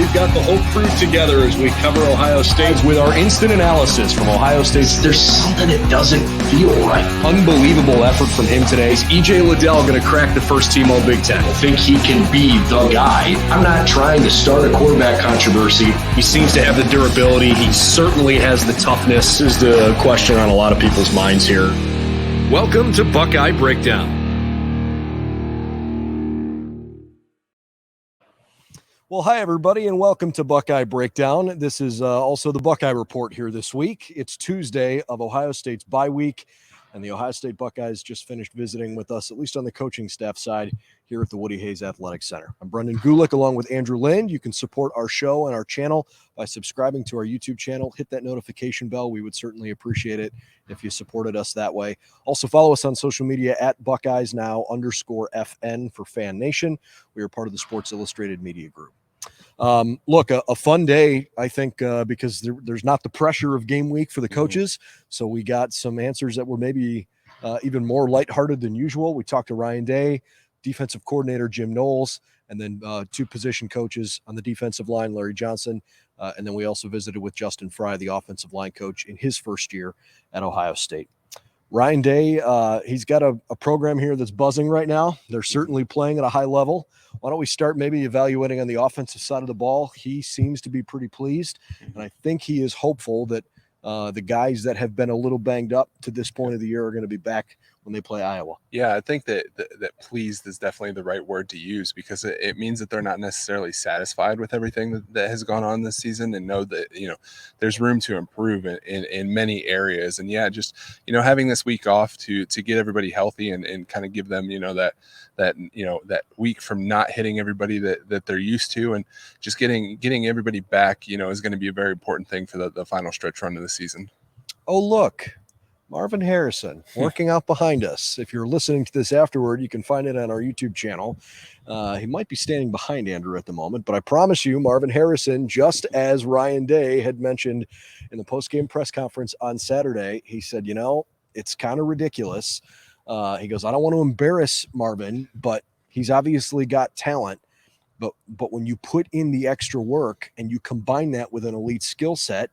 we've got the whole crew together as we cover Ohio State with our instant analysis from Ohio State. There's something that doesn't feel right. Unbelievable effort from him today. Is E.J. Liddell going to crack the first team All Big Ten? I think he can be the guy. I'm not trying to start a quarterback controversy. He seems to have the durability. He certainly has the toughness. This is the question on a lot of people's minds here. Welcome to Buckeye Breakdown. Well, hi, everybody, and welcome to Buckeye Breakdown. This is also the Buckeye Report here this week. It's Tuesday of Ohio State's bye week, and the Ohio State Buckeyes just finished visiting with us, at least on the coaching staff side, here at the Woody Hayes Athletic Center. I'm Brendan Gulick along with Andrew Lind. You can support our show and our channel by subscribing to our YouTube channel. Hit that notification bell. We would certainly appreciate it if you supported us that way. Also follow us on social media at BuckeyesNow_FN for Fan Nation. We are part of the Sports Illustrated Media Group. Look, a fun day, I think, because there's not the pressure of game week for the coaches. So we got some answers that were maybe even more lighthearted than usual. We talked to Ryan Day, defensive coordinator Jim Knowles, and then two position coaches on the defensive line, Larry Johnson. And then we also visited with Justin Fry, the offensive line coach in his first year at Ohio State. Ryan Day, he's got a program here that's buzzing right now. They're certainly playing at a high level. Why don't we start maybe evaluating on the offensive side of the ball? He seems to be pretty pleased, and I think he is hopeful that the guys that have been a little banged up to this point of the year are going to be back when they play Iowa. Yeah, I think that pleased is definitely the right word to use, because it means that they're not necessarily satisfied with everything that has gone on this season, and know that, there's room to improve in many areas. And yeah, just, having this week off to get everybody healthy and kind of give them, that week from not hitting everybody that they're used to, and just getting everybody back, is going to be a very important thing for the final stretch run of the season. Oh, look. Marvin Harrison working out behind us. If you're listening to this afterward, you can find it on our YouTube channel. He might be standing behind Andrew at the moment, but I promise you, Marvin Harrison, just as Ryan Day had mentioned in the postgame press conference on Saturday, he said, it's kind of ridiculous. He goes, I don't want to embarrass Marvin, but he's obviously got talent. But when you put in the extra work and you combine that with an elite skill set,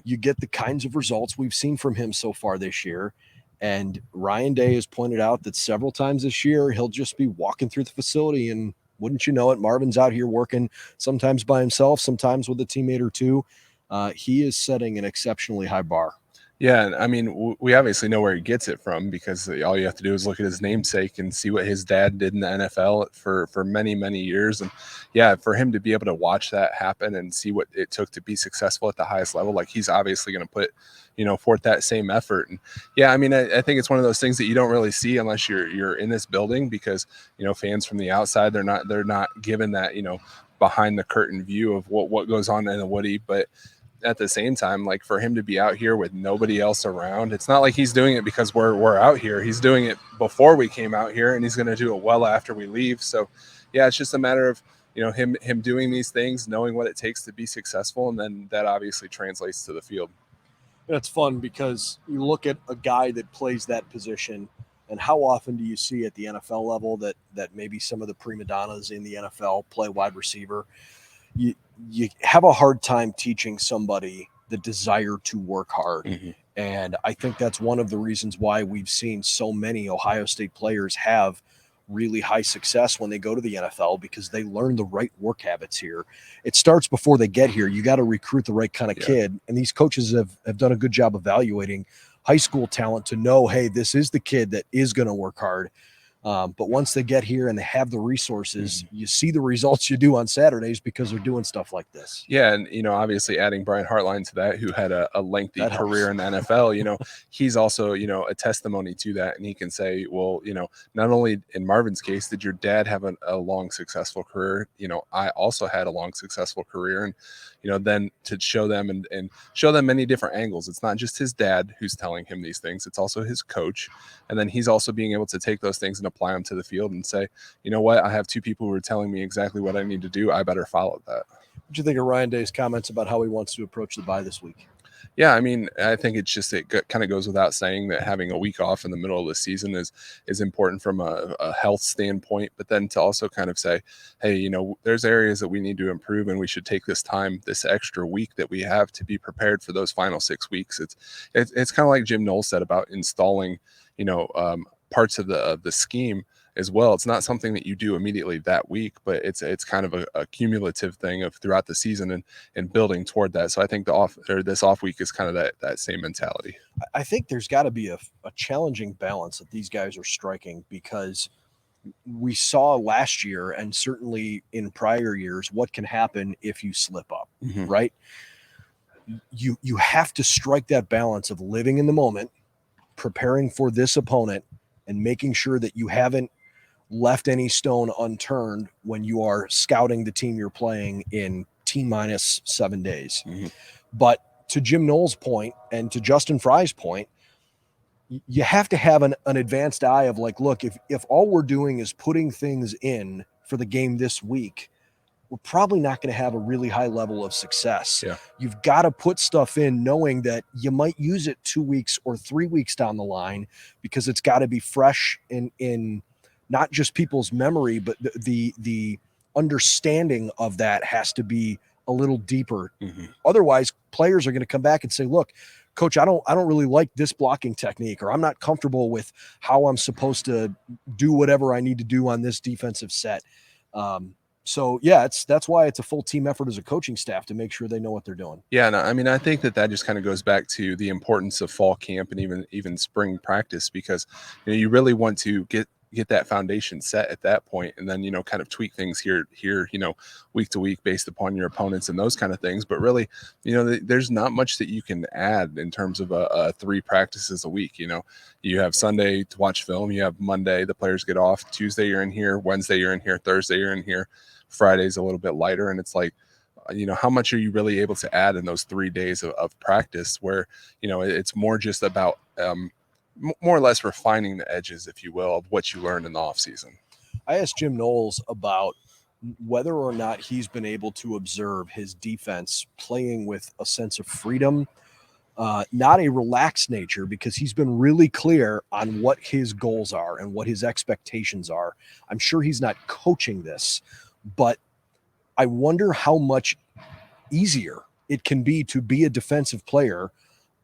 you get the kinds of results we've seen from him so far this year. And Ryan Day has pointed out that several times this year, he'll just be walking through the facility, and wouldn't you know it, Marvin's out here working sometimes by himself, sometimes with a teammate or two. He is setting an exceptionally high bar. Yeah, I mean, we obviously know where he gets it from, because all you have to do is look at his namesake and see what his dad did in the NFL for many, many years. And yeah, for him to be able to watch that happen and see what it took to be successful at the highest level, like, he's obviously going to put, forth that same effort. And yeah, I mean, I think it's one of those things that you don't really see unless you're in this building, because, fans from the outside, they're not given that, behind the curtain view of what goes on in the Woody. But at the same time, like, for him to be out here with nobody else around, it's not like he's doing it because we're out here. He's doing it before we came out here, and he's going to do it well after we leave. So yeah, it's just a matter of, him doing these things, knowing what it takes to be successful. And then that obviously translates to the field. It's fun because you look at a guy that plays that position, and how often do you see at the NFL level that maybe some of the prima donnas in the NFL play wide receiver? You have a hard time teaching somebody the desire to work hard. And I think that's one of the reasons why we've seen so many Ohio State players have really high success when they go to the NFL, because they learn the right work habits here. It starts before they get here. You got to recruit the right kind of kid. And these coaches have done a good job evaluating high school talent to know, hey, this is the kid that is going to work hard. But once they get here and they have the resources, you see the results you do on Saturdays because they're doing stuff like this. Yeah, and obviously adding Brian Hartline to that, who had a lengthy career in the NFL, he's also a testimony to that, and he can say, well, not only in Marvin's case did your dad have a long successful career, I also had a long successful career, and then to show them and show them many different angles. It's not just his dad who's telling him these things; it's also his coach, and then he's also being able to take those things and apply them to the field and say, you know what, I have two people who are telling me exactly what I need to do. I better follow that. What do you think of Ryan Day's comments about how he wants to approach the bye this week? Yeah, I mean, I think it's just it kind of goes without saying that having a week off in the middle of the season is important from a health standpoint, but then to also kind of say, hey, you know, there's areas that we need to improve, and we should take this time, this extra week that we have, to be prepared for those final 6 weeks. It's kind of like Jim Knowles said about installing, you know, parts of the scheme as well. It's not something that you do immediately that week, but it's kind of a cumulative thing of throughout the season and building toward that. So I think this off week is kind of that same mentality. I think there's got to be a challenging balance that these guys are striking, because we saw last year, and certainly in prior years, what can happen if you slip up, right? You have to strike that balance of living in the moment, preparing for this opponent, and making sure that you haven't left any stone unturned when you are scouting the team you're playing in T-minus 7 days. But to Jim Knowles' point and to Justin Fry's point, you have to have an advanced eye of like, look, if all we're doing is putting things in for the game this week, we're probably not going to have a really high level of success. Yeah. You've got to put stuff in knowing that you might use it 2 weeks or 3 weeks down the line, because it's got to be fresh in not just people's memory, but the understanding of that has to be a little deeper. Otherwise, players are going to come back and say, look, coach, I don't really like this blocking technique, or I'm not comfortable with how I'm supposed to do whatever I need to do on this defensive set. So yeah, that's why it's a full team effort as a coaching staff to make sure they know what they're doing. Yeah, no, I mean, I think that just kind of goes back to the importance of fall camp and even spring practice, because you really want to get that foundation set at that point, and then kind of tweak things here week to week based upon your opponents and those kind of things. But really, there's not much that you can add in terms of a 3 practices a week. You have Sunday to watch film, you have Monday the players get off, Tuesday you're in here, Wednesday you're in here, Thursday you're in here, Friday's a little bit lighter, and it's like, how much are you really able to add in those 3 days of practice, where it's more just about more or less refining the edges, if you will, of what you learned in the off season. I asked Jim Knowles about whether or not he's been able to observe his defense playing with a sense of freedom, not a relaxed nature, because he's been really clear on what his goals are and what his expectations are. I'm sure he's not coaching this, but I wonder how much easier it can be to be a defensive player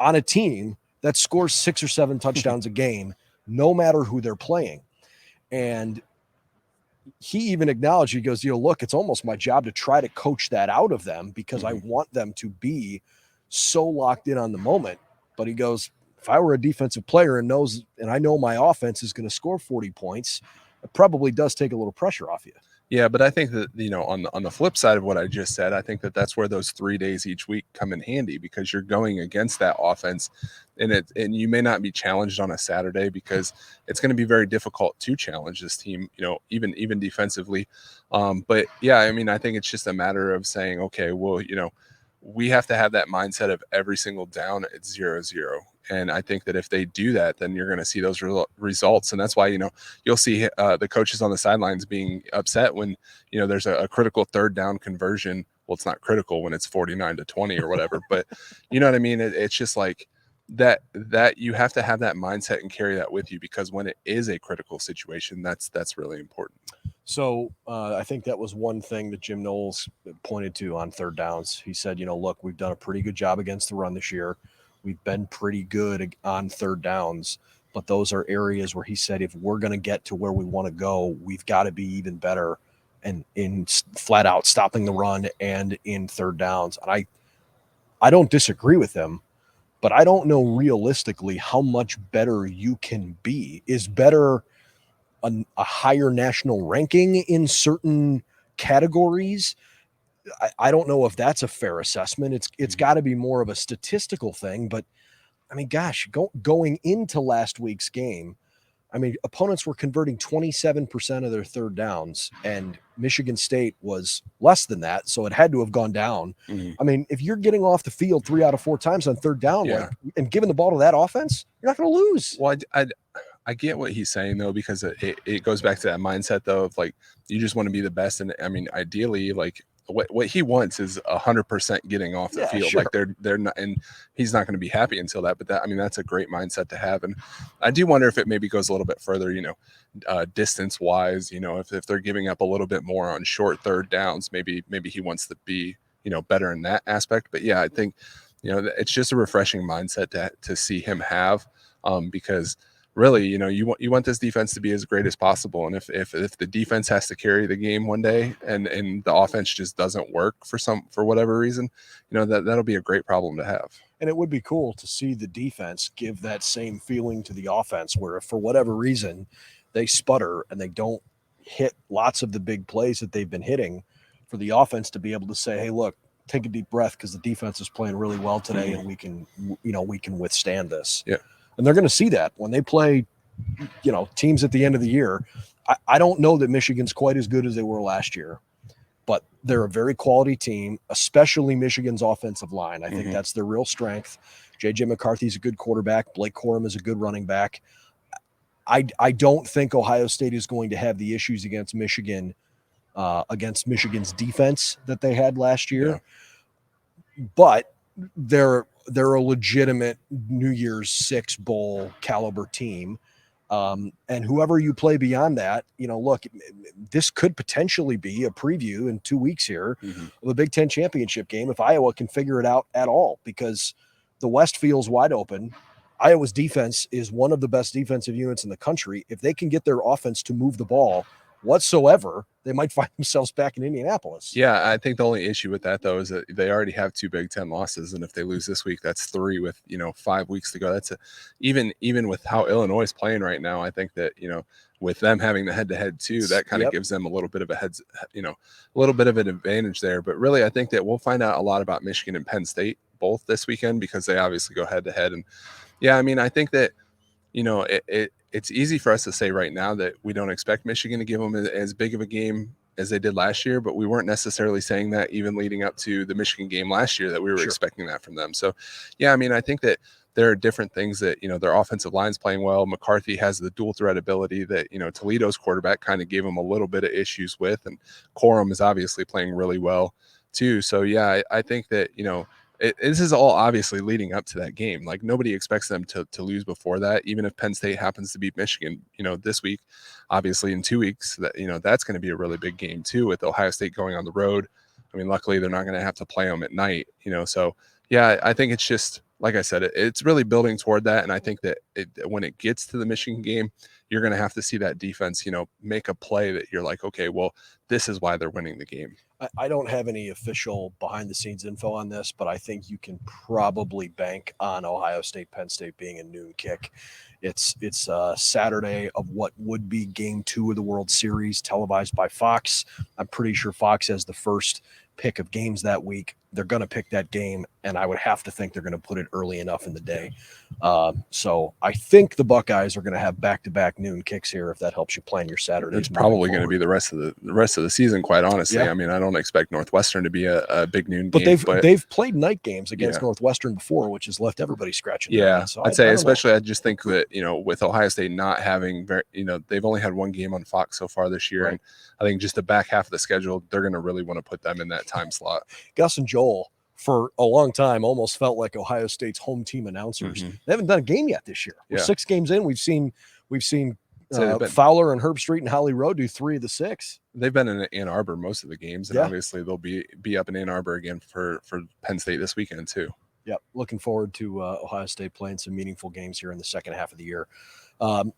on a team that scores 6 or 7 touchdowns a game, no matter who they're playing. And he even acknowledged, he goes, look, it's almost my job to try to coach that out of them, because I want them to be so locked in on the moment. But he goes, if I were a defensive player and I know my offense is going to score 40 points, it probably does take a little pressure off you. Yeah, but I think that, on the flip side of what I just said, I think that that's where those 3 days each week come in handy, because you're going against that offense, and you may not be challenged on a Saturday, because it's going to be very difficult to challenge this team, even defensively. But yeah, I mean, I think it's just a matter of saying, okay, well, we have to have that mindset of every single down at 0-0. And I think that if they do that, then you're going to see those results. And that's why, you'll see the coaches on the sidelines being upset when, there's a critical 3rd down conversion. Well, it's not critical when it's 49-20 or whatever, but you know what I mean? It's just like that you have to have that mindset and carry that with you, because when it is a critical situation, that's really important. So I think that was one thing that Jim Knowles pointed to on 3rd downs. He said, look, we've done a pretty good job against the run this year. We've been pretty good on 3rd downs, but those are areas where he said, if we're going to get to where we want to go, we've got to be even better and in flat out stopping the run and in 3rd downs. And I don't disagree with him, but I don't know realistically how much better you can be. Is better a higher national ranking in certain categories? I don't know if that's a fair assessment. It's got to be more of a statistical thing, but I mean, gosh, going into last week's game, I mean, opponents were converting 27% of their 3rd downs, and Michigan State was less than that, so it had to have gone down. I mean, if you're getting off the field 3 out of 4 times on 3rd down, and giving the ball to that offense, you're not going to lose. Well, I get what he's saying, though, because it goes back to that mindset, though, of like, you just want to be the best. And I mean, ideally, like, what he wants is 100% getting off the field. Sure. Like they're not, and he's not going to be happy until that. But that's a great mindset to have. And I do wonder if it maybe goes a little bit further, distance wise, if they're giving up a little bit more on short third downs, maybe he wants to be, better in that aspect. But yeah, I think, it's just a refreshing mindset to see him have, because really, you want this defense to be as great as possible. And if the defense has to carry the game one day and the offense just doesn't work for whatever reason, that'll be a great problem to have. And it would be cool to see the defense give that same feeling to the offense, where if for whatever reason they sputter and they don't hit lots of the big plays that they've been hitting, for the offense to be able to say, hey, look, take a deep breath because the defense is playing really well today and we can withstand this. Yeah. And they're going to see that when they play, teams at the end of the year. I don't know that Michigan's quite as good as they were last year, but they're a very quality team, especially Michigan's offensive line. I think that's their real strength. J.J. McCarthy's a good quarterback. Blake Corum is a good running back. I don't think Ohio State is going to have the issues against Michigan, against Michigan's defense that they had last year. Yeah. But they're a legitimate New Year's Six bowl caliber team. And whoever you play beyond that, look, this could potentially be a preview in 2 weeks here of a Big Ten championship game if Iowa can figure it out at all, because the West feels wide open. Iowa's defense is one of the best defensive units in the country. If they can get their offense to move the ball whatsoever, they might find themselves back in Indianapolis. Yeah, I think the only issue with that, though, is that they already have 2 Big Ten losses, and if they lose this week, that's 3 with 5 weeks to go. That's even with how Illinois is playing right now. I think that with them having the head-to-head too, that kind of gives them a little bit of a little bit of an advantage there. But really, I think that we'll find out a lot about Michigan and Penn State both this weekend, because they obviously go head-to-head. And yeah, I mean, I think that it's easy for us to say right now that we don't expect Michigan to give them as big of a game as they did last year, but we weren't necessarily saying that even leading up to the Michigan game last year, that we were expecting that from them. So yeah, I mean, I think that there are different things that, their offensive line's playing well. McCarthy has the dual threat ability that, Toledo's quarterback kind of gave him a little bit of issues with, and Corum is obviously playing really well too. So yeah, I think that, this is all obviously leading up to that game. Like, nobody expects them to lose before that, even if Penn State happens to beat Michigan, this week. Obviously, in 2 weeks, that that's going to be a really big game too, with Ohio State going on the road. I mean, luckily they're not going to have to play them at night, So yeah, I think it's just, like I said, it's really building toward that. And I think that when it gets to the Michigan game, you're going to have to see that defense, make a play that you're like, okay, well, this is why they're winning the game. I don't have any official behind-the-scenes info on this, but I think you can probably bank on Ohio State, Penn State being a noon kick. It's Saturday of what would be Game 2 of the World Series, televised by Fox. I'm pretty sure Fox has the first pick of games that week. They're going to pick that game, and I would have to think they're going to put it early enough in the day. So I think the Buckeyes are going to have back-to-back noon kicks here, if that helps you plan your Saturday. It's probably going to be the rest of the season, quite honestly. Yeah. I mean, I don't expect Northwestern to be a big noon game. But they've played night games against Northwestern before, which has left everybody scratching their head. So I'd say, especially, I just think that, with Ohio State not having they've only had one game on Fox so far this year. Right. And I think just the back half of the schedule, they're going to really want to put them in that time slot. Gus and Joel, for a long time, almost felt like Ohio State's home team announcers. They haven't done a game yet this year. We're 6 games in. We've seen Fowler and Herb Street and Holly Rowe do 3 of the 6. They've been in Ann Arbor most of the games, and obviously they'll be up in Ann Arbor again for Penn State this weekend too. Yep, looking forward to Ohio State playing some meaningful games here in the second half of the year.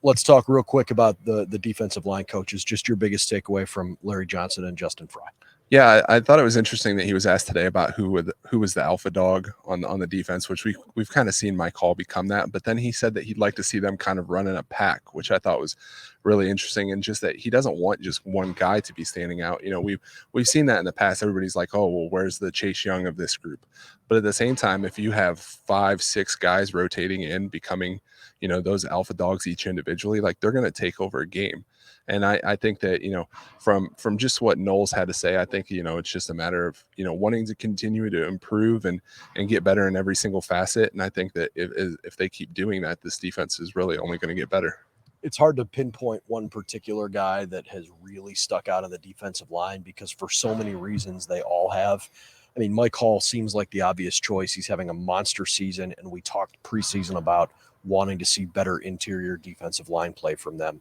Let's talk real quick about the defensive line coaches. Just your biggest takeaway from Larry Johnson and Justin Fry. Yeah, I thought it was interesting that he was asked today about who was the alpha dog on the defense, which we've kind of seen Mike Hall become that. But then he said that he'd like to see them kind of run in a pack, which I thought was really interesting, and just that he doesn't want just one guy to be standing out. We've seen that in the past. Everybody's like, oh, well, where's the Chase Young of this group? But at the same time, if you have 5-6 guys rotating in, becoming those alpha dogs each individually, like, they're going to take over a game. And I think that, from just what Knowles had to say, I think, it's just a matter of, wanting to continue to improve and get better in every single facet. And I think that if they keep doing that, this defense is really only going to get better. it's hard to pinpoint one particular guy that has really stuck out on the defensive line because for so many reasons they all have. I mean, Mike Hall seems like the obvious choice. He's having a monster season, and we talked preseason about wanting to see better interior defensive line play from them.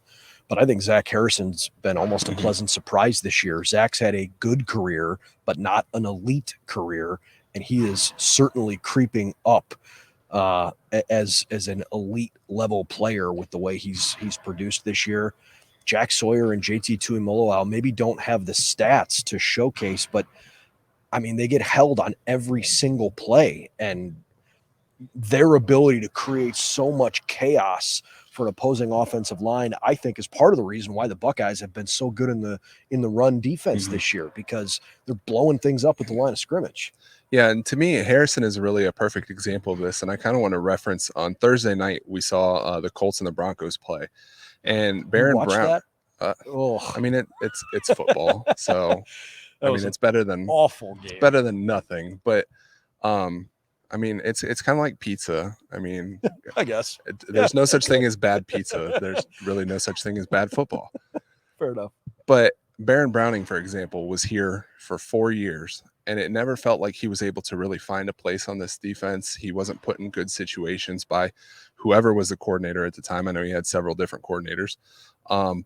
But I think Zach Harrison's been almost a pleasant surprise this year. Zach's had a good career, but not an elite career, and he is certainly creeping up as an elite level player with the way he's produced this year. Jack Sawyer and JT Tuimoloau maybe don't have the stats to showcase, but I mean, they get held on every single play, and their ability to create so much chaos for an opposing offensive line, I think, is part of the reason why the Buckeyes have been so good in the run defense this year, because they're blowing things up at the line of scrimmage. Yeah, and to me, Harrison is really a perfect example of this. And I kind of want to reference on Thursday night, we saw the Colts and the Broncos play. And Baron Brown. I mean, it's football. So, I mean, it's better than awful game. It's better than nothing. But, I mean, it's kind of like pizza. I mean, I guess. There's no such thing as bad pizza. There's really no such thing as bad football. Fair enough. But Baron Browning, for example, was here for 4 years, and it never felt like he was able to really find a place on this defense. He wasn't put in good situations by whoever was the coordinator at the time. I know he had several different coordinators.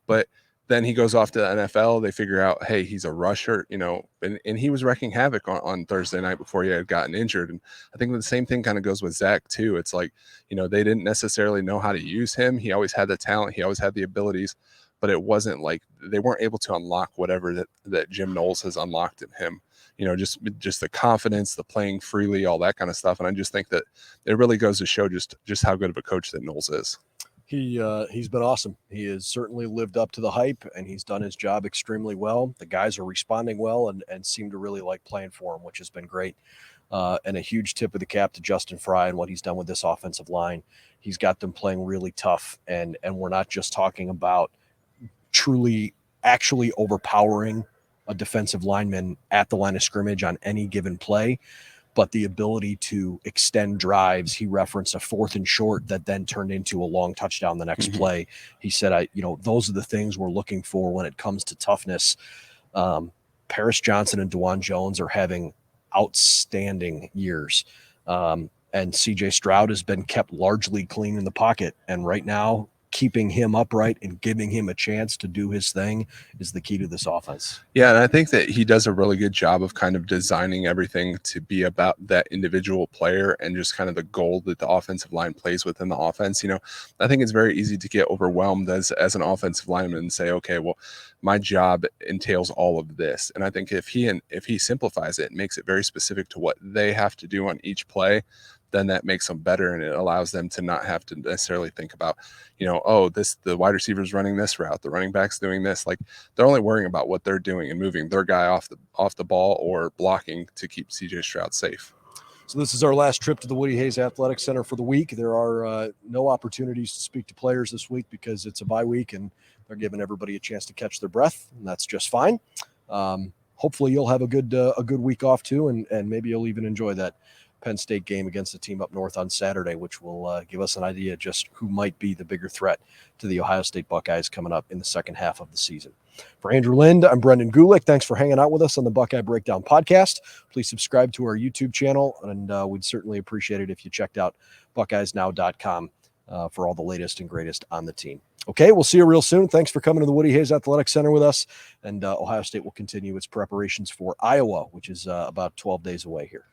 But then he goes off to the NFL. They figure out, hey, he's a rusher, you know, and he was wrecking havoc on Thursday night before he had gotten injured. And I think the same thing kind of goes with Zach too. It's like, you know, they didn't necessarily know how to use him. He always had the talent. He always had the abilities. But it wasn't like they weren't able to unlock whatever that Jim Knowles has unlocked in him. You know, just the confidence, the playing freely, all that kind of stuff. And I just think that it really goes to show just how good of a coach that Knowles is. He's been awesome. He has certainly lived up to the hype, and he's done his job extremely well. The guys are responding well and seem to really like playing for him, which has been great. And a huge tip of the cap to Justin Fry and what he's done with this offensive line. He's got them playing really tough, and we're not just talking about truly actually overpowering a defensive lineman at the line of scrimmage on any given play, but the ability to extend drives. He referenced a 4th and short that then turned into a long touchdown the next play. He said, those are the things we're looking for when it comes to toughness. Paris Johnson and DeJuan Jones are having outstanding years. And CJ Stroud has been kept largely clean in the pocket. And right now, keeping him upright and giving him a chance to do his thing is the key to this offense. Yeah, and I think that he does a really good job of kind of designing everything to be about that individual player and just kind of the goal that the offensive line plays within the offense. You know, I think it's very easy to get overwhelmed as an offensive lineman and say, okay, well, my job entails all of this. And I think if he simplifies it and makes it very specific to what they have to do on each play, then that makes them better, and it allows them to not have to necessarily think about, the wide receiver's running this route, the running back's doing this. Like, they're only worrying about what they're doing and moving their guy off the ball or blocking to keep CJ Stroud safe. So this is our last trip to the Woody Hayes Athletic Center for the week. There are no opportunities to speak to players this week because it's a bye week and they're giving everybody a chance to catch their breath, and that's just fine. Hopefully you'll have a good week off too, and maybe you'll even enjoy that Penn State game against the team up north on Saturday, which will give us an idea just who might be the bigger threat to the Ohio State Buckeyes coming up in the second half of the season. For Andrew Lind, I'm Brendan Gulick. Thanks for hanging out with us on the Buckeye Breakdown podcast. Please subscribe to our YouTube channel, and we'd certainly appreciate it if you checked out BuckeyesNow.com for all the latest and greatest on the team. Okay, we'll see you real soon. Thanks for coming to the Woody Hayes Athletic Center with us, and Ohio State will continue its preparations for Iowa, which is about 12 days away here.